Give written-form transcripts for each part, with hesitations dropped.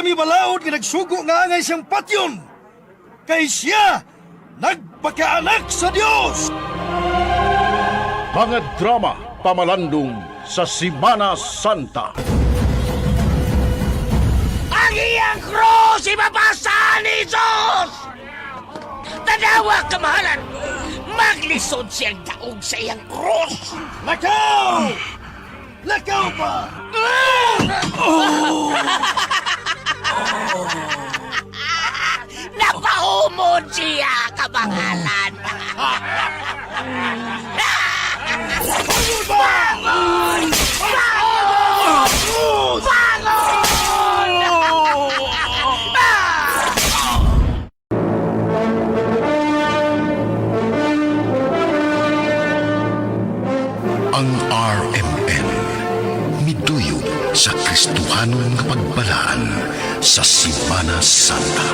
kami balaod nga nagsugo nga angay siyang patyon. Kay siya nagpakaanak sa Dios. Mga drama pamalandong sa Semana Santa. Ang iyang krus ibabasa ni Jesus! Tanawa kamahalan! Maglisod siyang daog sa iyang krus! Lakaw! Lakaw pa! Napahumod siya kamahalan! Bangon! Bangon! Bangon! Ang RMN miduyog sa Kristohanon nga pagbalaan sa Semana Santa.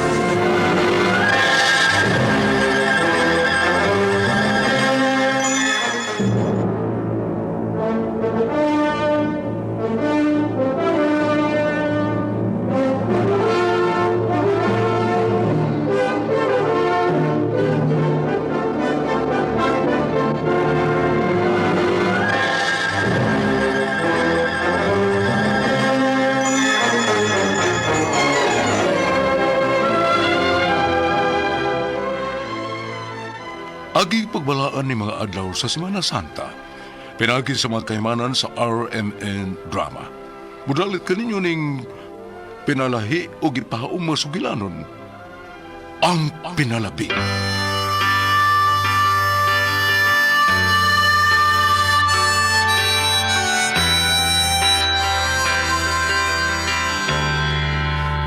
Agi pagbalaan ni mga adlaw sa Semana Santa, pinagi sa mga kaymanan sa RMN Drama. Budalit kaninyo ning pinalahi o gipahaong masugilanon, ang pinalabi.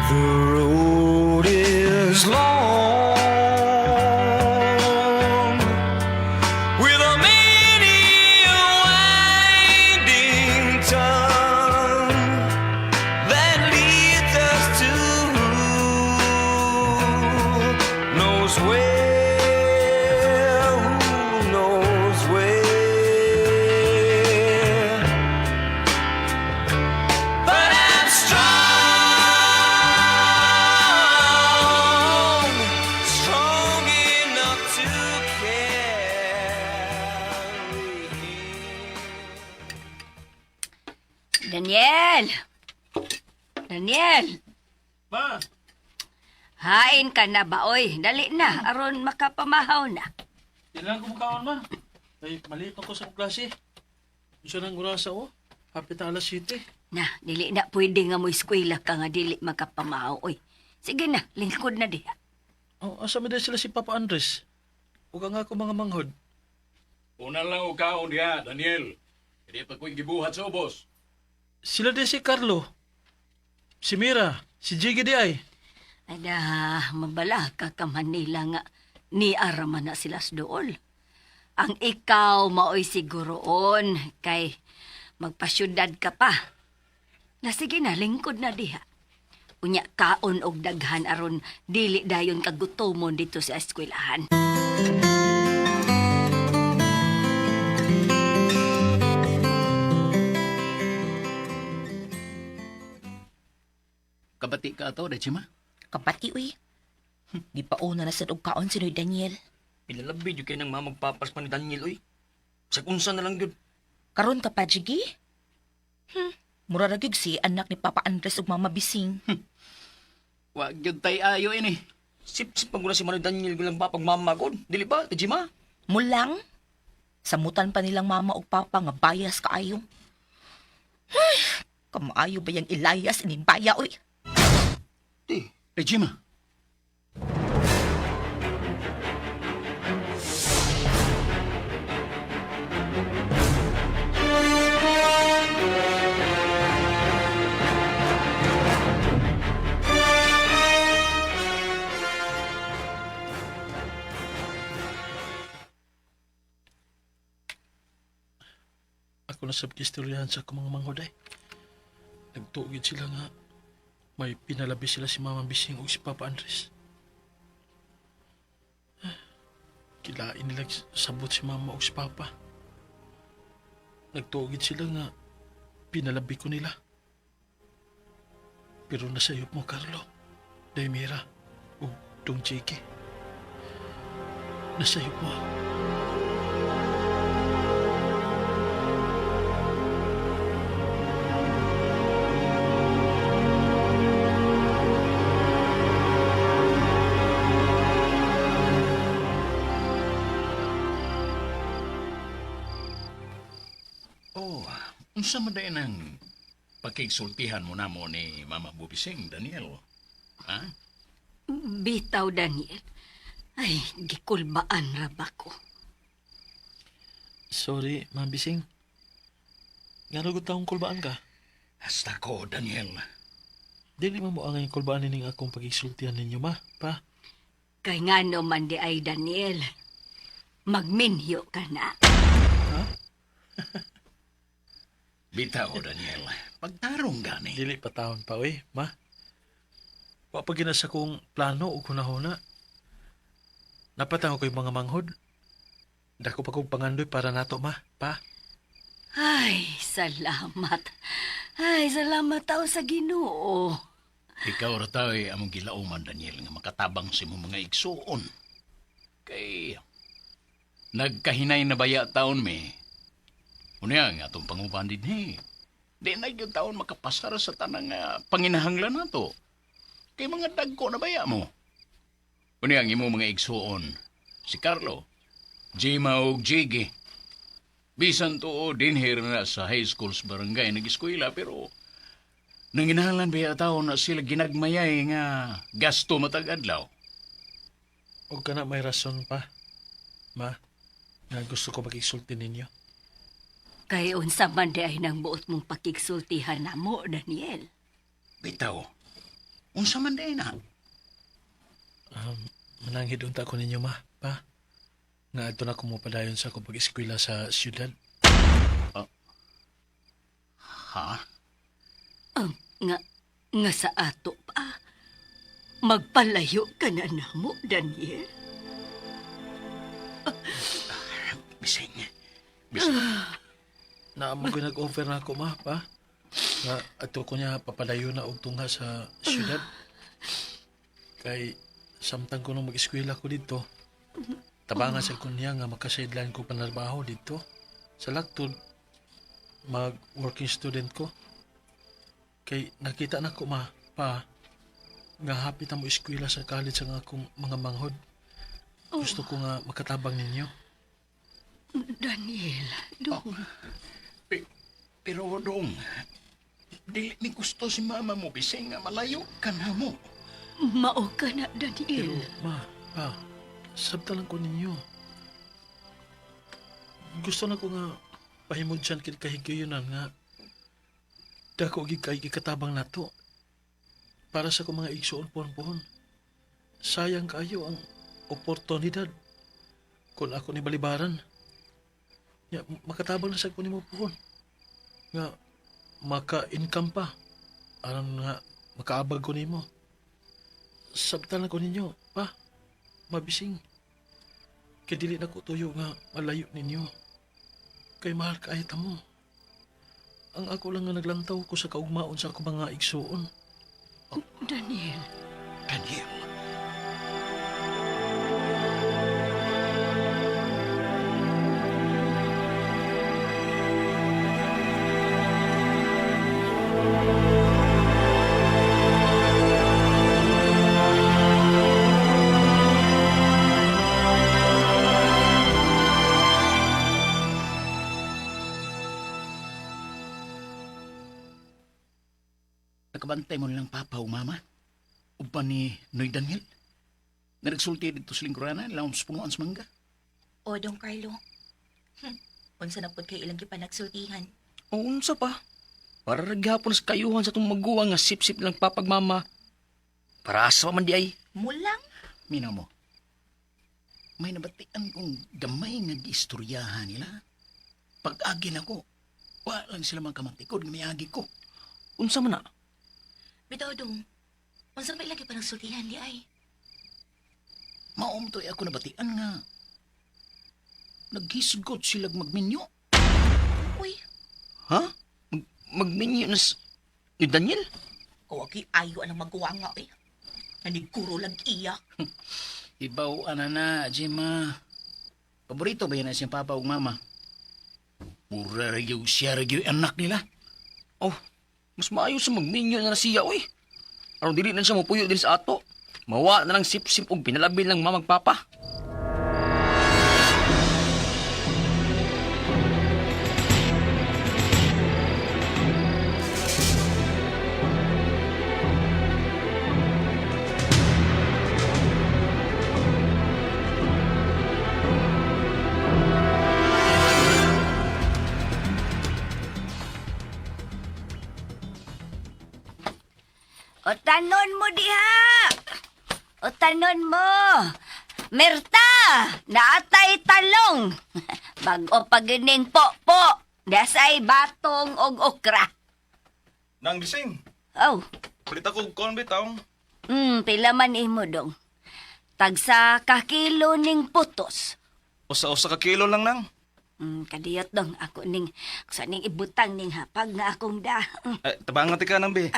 The road is long with a many winding tongue that leads us to who knows where, who knows where. But I'm strong enough to carry him. Daniel! Daniel! Ma, Hain ka na ba, oy? Dali na, aron makapamahaw na. di lang kumakaon, ma. Ay, mali pa ko sa klase. Gusto nang gurasa, oh. Hapit na alas 7. Na, dili na pwede nga mo eskwela ka nga dili makapamahaw, oy. Sige na, lingkod na diha. Oh, asa mo sila si Papa Andres? Huwag nga ako mga manghod. Una lang o kaon diha, Daniel. Hindi pa ko'y gibuhat sa ubos. Sila din si Carlo. Si Mira. Si Jiggy di ay. Ada, mabala ka ka Manila nga ni araman na sila sa dool. Ang ikaw maoy siguroon kay magpasyudad ka pa. Na sige na, lingkod na diha. Unya kaon og daghan aron dili dayon kagutomon dito sa eskwelahan. Kabati ka ato, Dachima? Kapati, uy. Di pa una na sa kaon si Noy Daniel. Pinalabi yun kayo ng mamagpapas pa ni Daniel, oy. Sa kunsa na lang yun. Karon ka pa, Jiggy? Mura ragig si anak ni Papa Andres ug Mama Bising. Wag yun tay ayo ini. Sip-sip pag si Manoy Daniel bilang papagmamagod. Dili ba, Tajima? Mulang? Samutan pa nilang mama ug papa nga bayas kaayo. Kamaayo ba yung Elias ining baya, uy? Dachima. Ako na sa istoryahan sa akong mga manghod ay. Nagtuogid sila nga may pinalabi sila si Mama Bising o si Papa Andres. Kilain nila sabot si Mama o si Papa. Nagtuogid sila nga pinalabi ko nila. Pero nasayop mo, Carlo. Daimira. O Dong Jake. Nasayop mo. Oh, unsa man dayon ang pakigsultihan mo namo ni Mama Bubising, Daniel? Ha? Bitaw, Daniel. Ay, gikulbaan ra ba ko. Sorry, Ma'am Bising. Nga nagot taong kulbaan ka. Hasta ko, Daniel. Dili mo ang kulbaan nining akong pag-isultihan ninyo, ma, pa. Kay nga naman di ay, Daniel. Magminyo ka na. Bitaw, Daniel. Pagtarong gani. Dili pa taon pa, oy, ma. Wa pa ginas akong plano o kunahuna. Napatang ako'y mga manghod. Dako pa kong pangandoy para nato, ma, pa. Ay, salamat. Ay, salamat tao sa Ginoo. Ikaw ra tayo among gilauman, Daniel, nga makatabang sa imong mga igsuon. Kay nagkahinay na baya taon mi. Unya nga atong panguban din Di na yung taon makapasar sa tanang panginahanglan nato. Kay mga dagko na baya mo. Unya ang imo mga igsuon. Si Carlo, Jima ug Jiggy. Bisan to din here na sa high school sa barangay nag-eskwela pero nanginahanglan baya taon na sila ginagmayay nga gasto matag adlaw. O ka na may rason pa, ma, na gusto ko mag-isulti ninyo. Kay unsa man di ay nang buot mong pakigsultihan na mo, Daniel. Bitaw, unsa man day na? Mananghid unta ko ninyo, ma, pa. Nga ato na kumupadayon sa akong pag-eskwela sa syudad. Ha? Nga sa ato pa. Magpalayo ka na mo, Daniel. Bising. Na mo nag-offer na ako, ma, pa. Nga ato ko niya papadayon na og tungha sa syudad. Kay samtang ko nung mag-eskwela ko dito, tabangan sa kunya nga makasidlan ko panarbaho dito. Sa laktod, mag-working student ko. Kay nakita na ko, ma, pa, nga hapit na mo eskwela sa college ang akong mga manghod. Gusto ko nga makatabang ninyo. Daniel, dong. Pero dong, dili mi gusto si mama mo bising nga malayo ka na mo. Mao ka na, Pero, Daniel. ma, pa, sabta lang ko ninyo. Gusto na ko nga pahimod dyan kahigayonan nga dako gikatabang nato para sa kong mga igsuon pohon-pohon. Sayang kayo ang oportunidad kung ako ni balibaran. Ya, makatabang na sa ko ni mo pohon. Nga, maka-income pa. Aram nga, makaabag ko nimo. Sabta lang ko ninyo, pa, mabising. Kaya dili na ko tuyo nga malayo ninyo. Kay mahal kahit mo. Ang ako lang nga naglantaw ko sa kaugmaon sa ako mga igsuon. Daniel. Daniel. Nakabantay mo lang papa o mama? Upa ni Noy Daniel? Na nagsulti dito sa lingkurana, laon sa punuan sa mangga? O, Dong Carlo. Unsa na pod kay ilang gipanagsultihan. O unsa pa? Para raghapon sa kayuhan sa itong maguwang nga sip-sip lang papagmama. Para asa man di ay. Mulang? Minaw mo, may nabatian kong gamay nga giistoryahan nila. Pag-agin ako, wala lang sila magkamantikod nga may agi ko. Unsa man na? Bitaw, Dong. Unsa pa ilang gipanagsultihan di ay. Maumtoy ako nabatian nga. Naghisgot sila magminyo. Uy, Ha? Magminyo na ni Daniel? Kawagi ayo ang magawa nga eh. Naniguro lang iya. Ibaw na, Jima. Paborito ba yan na siyang papa ug mama? Pura nagyo siya nagyo anak nila. Oh, mas maayo sa magminyo na siya, oy. Aron dili na siya mapuyo din sa ato. Mawa na lang sip-sip og pinalabil ng mamagpapa. O tanon mo diha. O tanon mo. Merta, naatay talong. Bago pagining po. Dasay batong og okra. Nang bising, Oh, kulit ako kon bitaw. pila man imo dong. Tagsa ka kilo ning putos. Usa-usa ka kilo lang nang. Kadiyot dong ako ning sa ning ibutang ning hapag nga akong da. Tabangan ti ka nang be.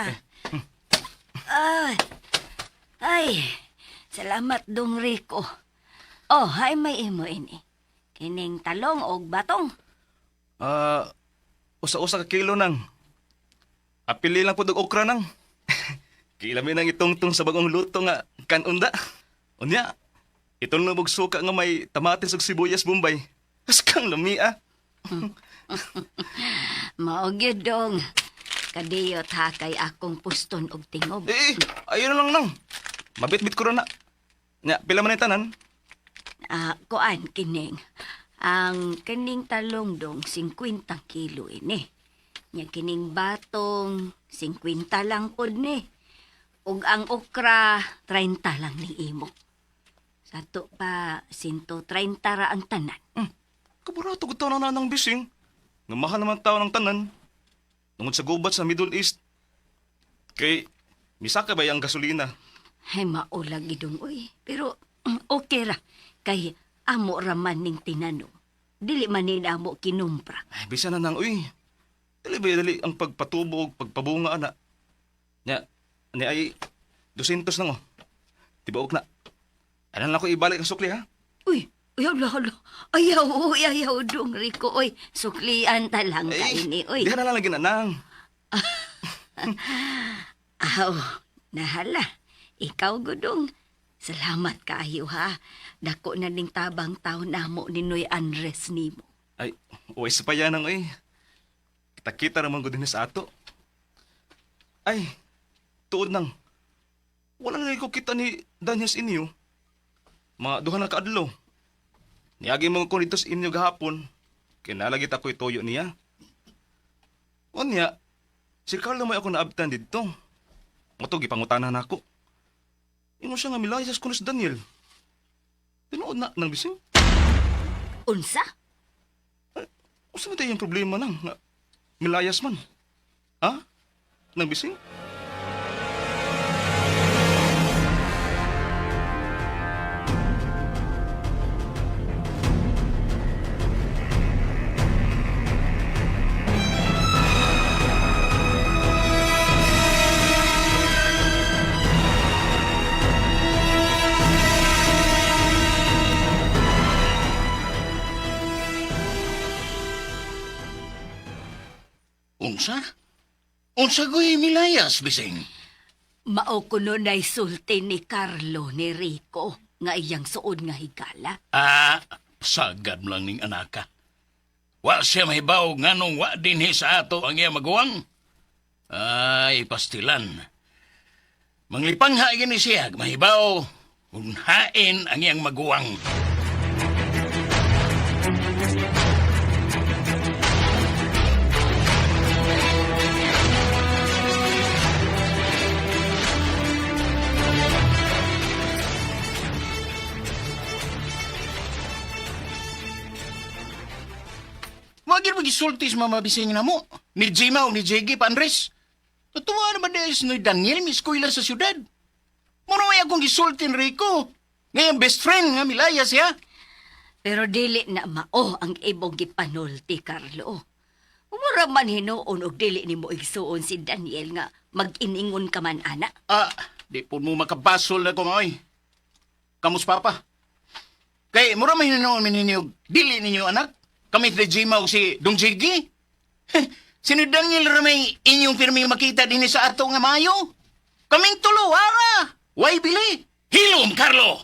Ay, salamat dong Rico. Oh, hay may imo ini. Kining talong og batong. Usa-usa ka kilo nang. Apili lang po og okra nang. Kilami nang itungtong sa bagong luto nga kanunda. Unya, itong nabog suka nga may tamatis ug sibuyas Bombay. Askang lamia. Mao gyud dong. Kadiyot ha kay akong puston og tingob. Ayun lang nang. Mabit-bit ko na. Nya, pila man ang tanan? Kuan kining. Ang kining talong dong 50 kilo ini. Nya kining batong 50 lang pod ni. Ug ang okra 30 lang ni imo. Sato pa 130 ra ang tanan. Kaburato ko taon na ng bising. Nga mahal naman tao ng tanan. Tungod sa gubat sa Middle East. Kay, misaka ba yung gasolina? Ay maulag idong uy. Pero okay ra. Kay amo raman ning tinanong. Dili man ni amo kinumpra. Ay, bisa na nang, uy. Dali ba dali ang pagpatubo o pagpabunga, ana? Nya, ni ay 200 nang, oh. Tibaok na. Ano na ako ibalik ang sukli, ha? Uy, ayaw. Ayaw dong Rico. Uy, suklian talang ka ini. Uy. Di na lang lagi na, nang. Aw, nahala. Ikaw gudong. Salamat kaayo ha. Dako na ning tabang taon namo ni Noy Andres nimo. Ay, uy, sa payanang, uy. Kita-kita naman ko din sa ato. Ay, tuod nang. Wala na ko kita ni Danyas inyo. Mga duha na kaadlaw. Niagi mo ko dito sa inyo gahapon. Kinalagit ako itoyo niya. Onya, si Carlo may ako naabtan dito. Moto gipangutanan ako. Ino siya nga milayas ko na si Daniel. Tinuod na nang bising. Unsa? Usa man tayo yung problema nang nga milayas man. Ha? Nang bising? Unsa? Unsa goy milayas, bising? Mao kuno nay sulti ni Carlo ni Rico nga iyang suod nga higala. Sagad lang ning anaka. Wa siya mahibaw nganong wa dinhi sa ato ang iya maguwang. Ay, pastilan. Manglipangha gini siya, mahibaw, unhain ang iyang maguwang. Wagin magisultis mamabising na mo. Ni Jima o ni Jiggy pa Andres. Tatuwa naman dahil si Daniel miskuila sa syudad. Muna may akong gisultin Rico. Ngayong best friend nga milaya siya. Pero dili na mao ang ibong gipanulti, Carlo. Mura man hinuon og dili nimo igsuon si Daniel nga mag-iningon ka man ana. Di po mo makabasol na ko ngayon. Kamus papa? Kay, mura may nanoon ninyo, dili ninyo anak? Kami si Jima o si Dong Jiggy? Sino Daniel Ramay inyong firming makita din sa ato nga mayo? Kaming tulo, ara! Way bili! Hilom, Carlo!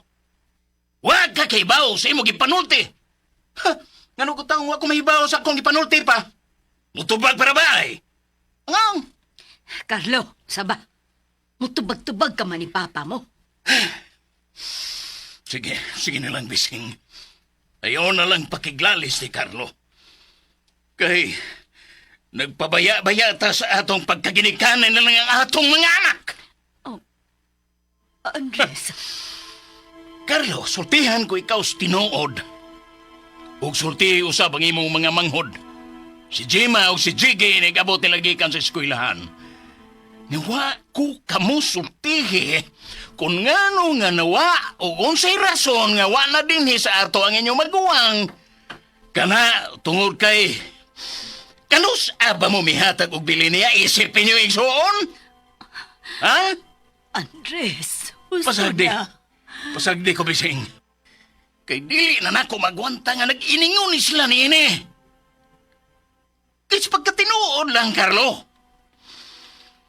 Wag ka kaibaw sa imo gipanulti! Ngano ko taong wag ko mahibaw sa akong gipanulti pa? Mutubag para ba eh? Angang? Carlo, saba. Mutubag-tubag ka man ni papa mo. Sige na lang, Bising. Ayaw na lang pakiglalis ni Carlo. Kay, nagpabaya-baya ta sa atong pagkaginikanan na lang ang atong mga anak. Andres, Carlo, sultihan ko ikaw sa tinuod. Ug sulti usab ang imong mga manghod. Si Jima o si Jiggy nag-abot nila gikan sa eskwelahan. Nawa ko kamo sultihi kung ngano nga nawa o unsay rason nga wa na dinhi sa ato ang inyong maguwang. Kana tungod kay kanus aba mo mihatag og bili niya isipin niyo igsuon? Ha? Andres, Pasagdi ko, Bising. Kay dili na nako magwanta nga nag-iningon ni sila ni ini. Kaya pagkatinuod lang, Carlo.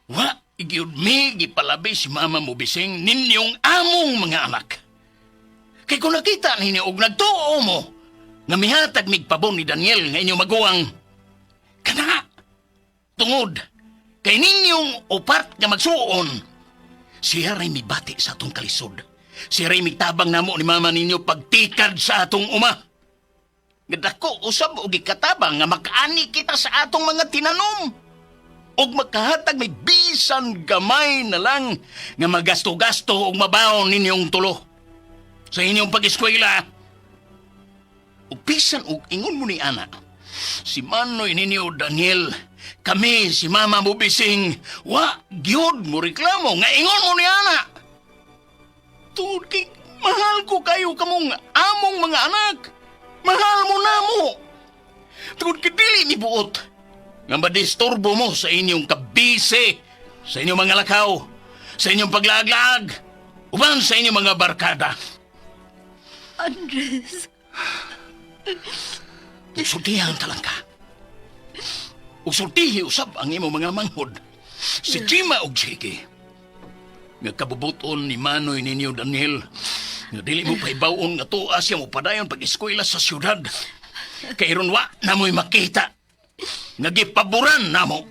Wa, igiud mi, gipalabi si mama mo, Bising, ninyong among mga anak. Kay kung nakita ninyo og nagtuo mo, nga mihatag migpabon ni Daniel nga inyong maguwang, kana, tungod, kay ninyong upat nga magsuon, siya rin mibati sa atong kalisod. Siya rin mitabang namo ni mama ninyo pagtikad sa atong uma. Gadako usab og ikatabang nga makaani kita sa atong mga tinanom. Og makahatag may bisan gamay na lang nga magasto-gasto og mabaon ninyong tulo. Sa inyong pag-eskwela. Og bisan og ingon mo ni ana. Si Manoy ninyo Daniel, kami si mama mo Bising, wa gyud mo reklamo nga ingon mo ni ana. Tungod kay mahal ko kayo kamong among mga anak. Mahal mo na mo. Tungod kay dili ni buot nga madisturbo mo sa inyong kabise, sa inyong mga lakaw, sa inyong paglaglag, uban sa inyong mga barkada. Andres. Sultihan talang ka. Sultihi usab ang imo mga manghod. Si Jima og Jiggy. Nga kabubuton ni Manoy ninyo Daniel. Nga dili mo paibawon nga tuas siya mo padayon pag-eskwela sa syudad. Kay ron wa na mo'y makita. Nga gipaboran na mo.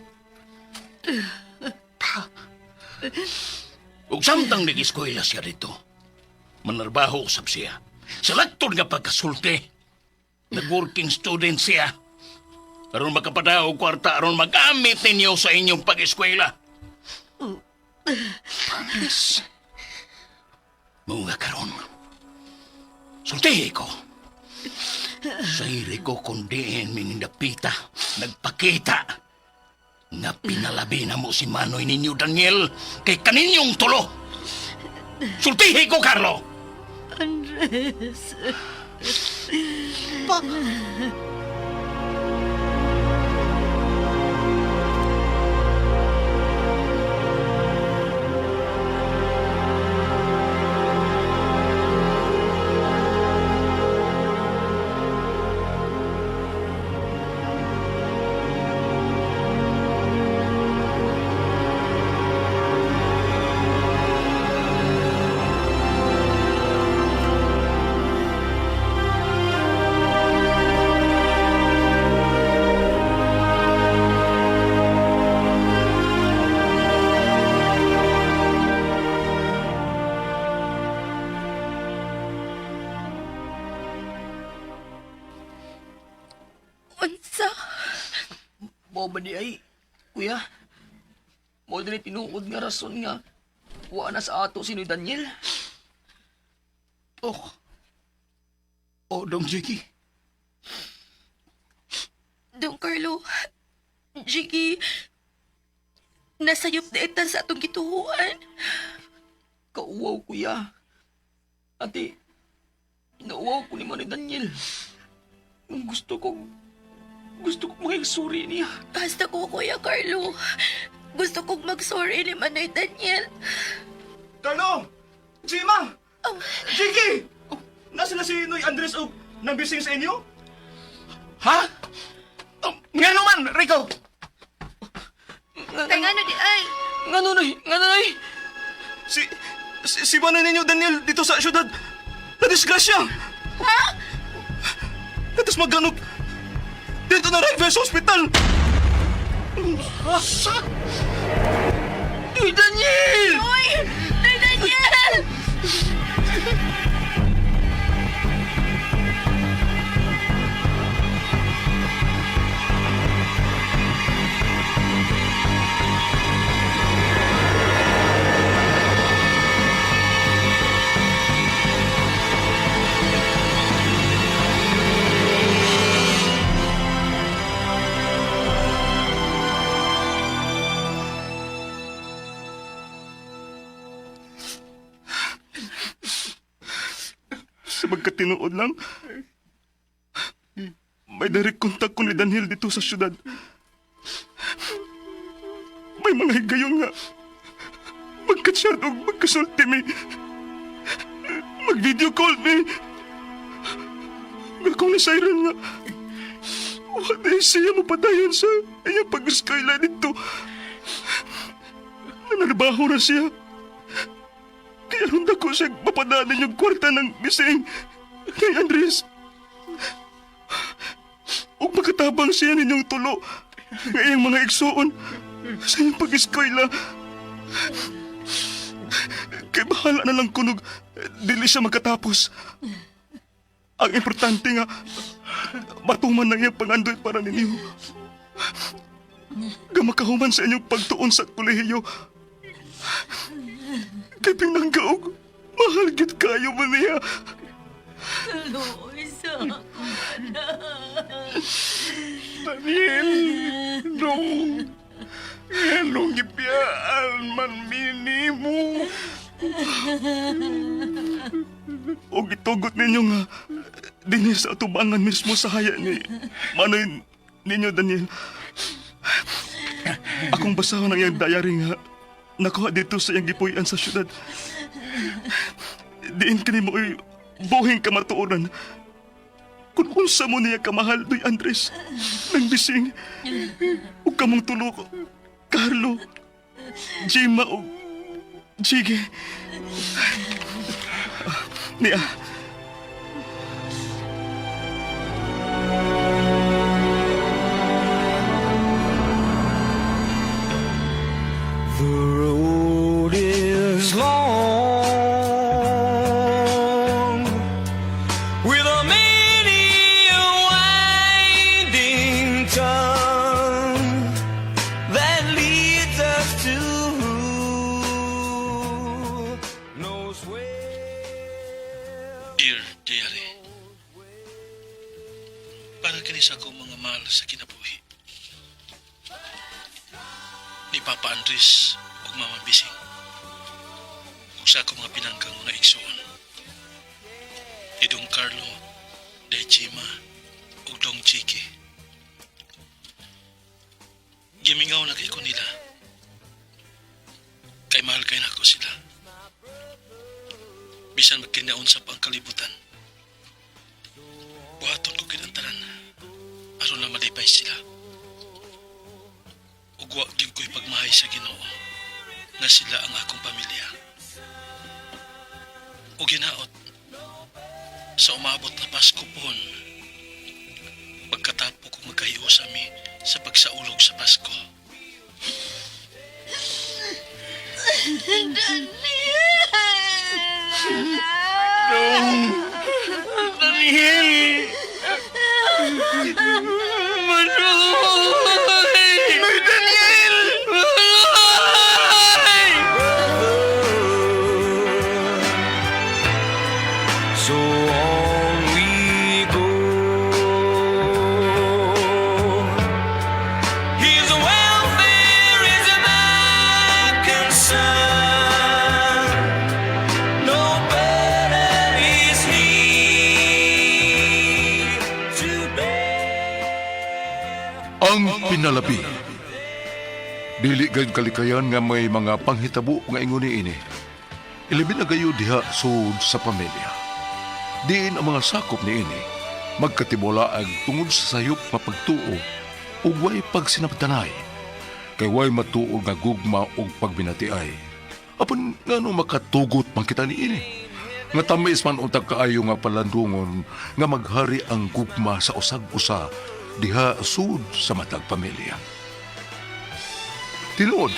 Ug samtang nag-eskwela siya dito, manarbaho usab siya. Sa laktod nga pagkasulti, nag-working student siya. Aron makapadaw og kwarta, aron magamit ninyo sa inyong pag-eskwela. Promise. Mga karon. Sultihi ko. Sa iri ko kundiin minindapita, nagpakita nga pinalabi na mo si Manoy ninyo Daniel kay kaninyong tulo. Sultihi ko, Carlo. Andres. Unsa? Mao ba di ay, kuya? Mao din tinuod nga rason nga wa na sa ato si Daniel. Oh, Dong Jiggy. Dong Carlo, Jiggy, nasayop na itan sa atong gituhuan. Kauwaw, kuya. Ate, nauwaw ko ni Manny Daniel. Ang gusto kong Gusto ko mag-sorry niya. Basta ko, Kuya Carlo. Gusto kong mag-sorry ni Manoy Daniel. Carlo! Jima! Jiggy! Nasa na si Noy Andres o nabising sa inyo? Ha? Nga naman, Rico! Kaya ano di ay? Nga nunoy! Si Manoy ninyo Daniel dito sa syudad. Na-disgrasya! Ha? Natas magganong dito na Rivers Hospital! Uy, Daniel! Uy! Noy Daniel! Sa magkatinuod lang, may direct contact ko ni Daniel dito sa syudad. May mga higayon nga magkatsyan o magkasulti mi. Mag-video call mi. Nga kung nasayran nga, wala siya mapadayon sa iyang pag-eskwela dito. Nanarbaho na siya. Kaya ronda ko siya mapadanan yung kwarta ng bising kay Andres. Huwag magkatabang siya ninyong tulo ng iyang mga igsoon sa iyang pag-eskwela. Kaya bahala na lang kunog dili siya magkatapos. Ang importante nga, matuman na iyang pangandoy para ninyo. Gamakahuman sa inyong pagtuon sa kolehiyo. Kay pinanggaog, mahal gid kayo man niya. Daniel, nung ipiyaan man minimo. O gitugot ninyo nga, dinhi sa atubangan mismo sa haya ni Manoy ninyo, Daniel. Akong basahon ang iyang diary nga, nakuha dito sa iyang gipuy-an sa syudad. Diin ka ni mo'y buhing kamatuoran. Kung unsa mo niya kamahal, Noy Andres, nang bising. O kamong tulo, Carlo, Jima o Jige. Nia, The road is long with a many winding turn that leads us to who knows where. Dear Diary, para kinis ako mga mahal sa kinabuhi. Ni Papa Andres ug Mama Bising. Ug sa ako mga pinanggang mga igsoon. Ni Dong Carlo, Day Chima, ug Dong Chiki. Gimingaw na kay ko nila. Kay mahal kay nako sila. Bisan magkinaon sa pangkalibutan. Buhaton ko kinantanan. Aron na malipay sila. Ug wa gyud ko'y pagmahay sa Ginoo nga sila ang akong pamilya. Ug ginaot sa umabot na Pasko pohon pagkatapo kong magkahiusami sa pagsaulog sa Pasko. Daniel! Noy Daniel! So on we go. His welfare is my concern. No burden is he to bear. pinalabi. Dili gayud kalikayan nga may mga panghitabo nga inguni ini. Ilabi na gayo diha sud sa pamilya. Diin ang mga sakop ni ini magkatibolaag tungod sa sayop mapagtuo ug way pagsinabtanay. Kay way matuo nga gugma ug pagbinatiay. Apan ngano makatugot man kita ni ini? Nga tamis man untag kaayo nga palandungon nga maghari ang gugma sa usag-usa diha sud sa matag pamilya. Tinuod,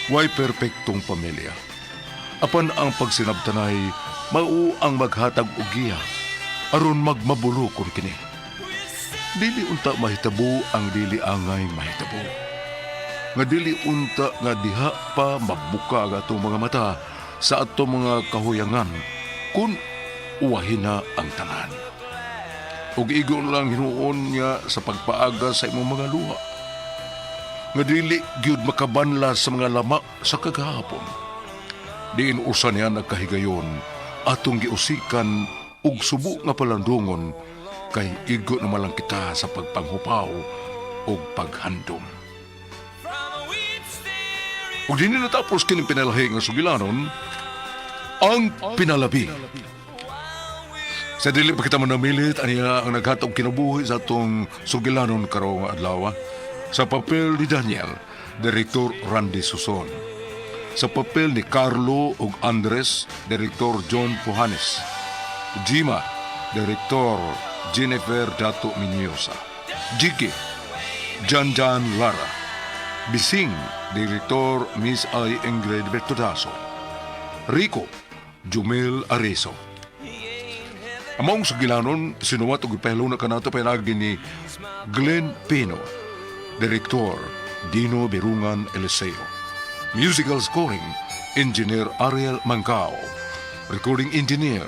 way perpektong pamilya. Apan ang pagsinabtanay, mao ang maghatag og giya aron magmabulokon kini. Dili unta mahitabo ang dili angay mahitabo. Nga dili unta nga diha pa magbuka ang atong mga mata sa atong mga kahuyangan kun uwahin na ang tanan. Ug igon lang hinuon niya sa pagpaaga sa imong mga luha. Nga dili gyud makabanla sa mga lama sa kagahapon. Diin usa niya nagkahigayon atong giusikan ug subo nga palandungon kay igo na malang kita sa pagpanghupaw ug paghandom. Ug dinhi natapos kining pinalahi nga sugilanon ang pinalabi. Sa dili pa kita manamilit aniya ang naghatag kinabuhi sa atong sugilanon karong adlaw. Sa papel ni Daniel, Direktor Randy Suson. Sa papel ni Carlo ug Andres, Direktor John Pujanes. Jima, Direktor Jennifer Dato Minyosa. Jiki, Janjan Lara. Bising, Direktor Miss I. Ingrid Bertodaso. Rico, Jumel Areso. Among sugilanon, sinuwat ug ipahilo na kanato pinagi ni Glenn Pino. Direktor Dino Berungan Eliseo. Musical scoring Engineer Ariel Mancao. Recording Engineer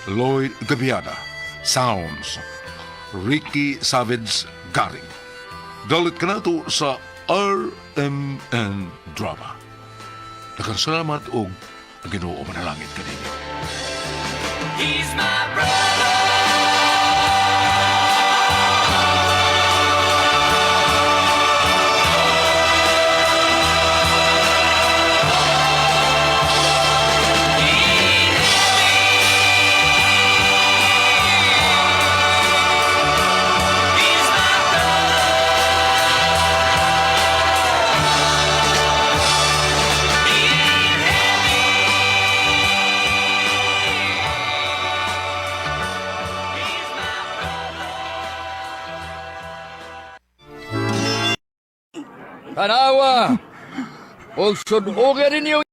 Lloyd Gabiana. Sounds Ricky Savage Garing. Dalit ka na to sa RMN Drama. Nakansalamat og ang Ginoo manalangin kanina. He's my brother. Tanawa! Og sunugan ninyo